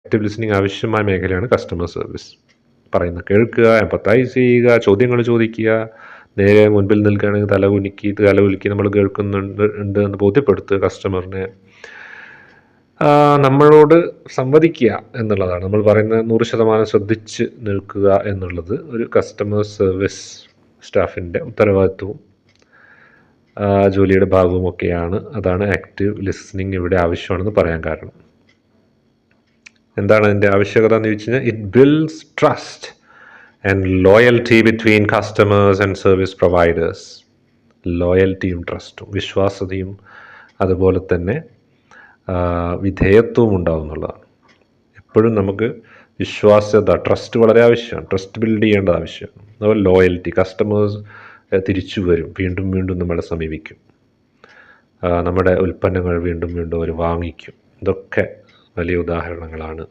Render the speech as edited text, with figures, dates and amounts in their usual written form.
Active listening ആവശ്യമായ മേഖലയാണ് customer service. പറയുന്നത് കേൾക്കുക, എമ്പത്തൈസ് ചെയ്യുക, ചോദ്യങ്ങൾ ചോദിക്കുക, നേരെ മുൻപിൽ നിൽക്കുകയാണെങ്കിൽ തലകുലുക്കി നമ്മൾ കേൾക്കുന്നുണ്ട് എന്ന് ബോധ്യപ്പെടുത്തുക കസ്റ്റമറിനെ. നമ്മളോട് സംവദിക്കുക എന്നുള്ളതാണ്. നമ്മൾ പറയുന്നത് 100% ശ്രദ്ധിച്ച് നിൽക്കുക എന്നുള്ളത് ഒരു കസ്റ്റമർ സർവീസ് സ്റ്റാഫിൻ്റെ ഉത്തരവാദിത്വവും ജോലിയുടെ ഭാഗവുമൊക്കെയാണ്. അതാണ് ആക്റ്റീവ് ലിസണിങ് ഇവിടെ ആവശ്യമാണെന്ന് പറയാൻ കാരണം. എന്താണ് അതിൻ്റെ ആവശ്യകത എന്ന് ചോദിച്ചു കഴിഞ്ഞാൽ, it builds trust and loyalty between customers and service providers. ലോയൽറ്റിയും ട്രസ്റ്റും, വിശ്വാസ്യതയും അതുപോലെ തന്നെ വിധേയത്വവും ഉണ്ടാവും എന്നുള്ളതാണ്. എപ്പോഴും നമുക്ക് വിശ്വാസ്യത, ട്രസ്റ്റ് വളരെ ആവശ്യമാണ്. ട്രസ്റ്റ് ബിൽഡ് ചെയ്യേണ്ടത് ആവശ്യമാണ്. അതുപോലെ ലോയൽറ്റി, കസ്റ്റമേഴ്സ് തിരിച്ചു വരും, വീണ്ടും വീണ്ടും നമ്മളെ സമീപിക്കും, നമ്മുടെ ഉൽപ്പന്നങ്ങൾ വീണ്ടും വീണ്ടും അവർ വാങ്ങിക്കും. ഇതൊക്കെ വലിയ ഉദാഹരണങ്ങളാണ്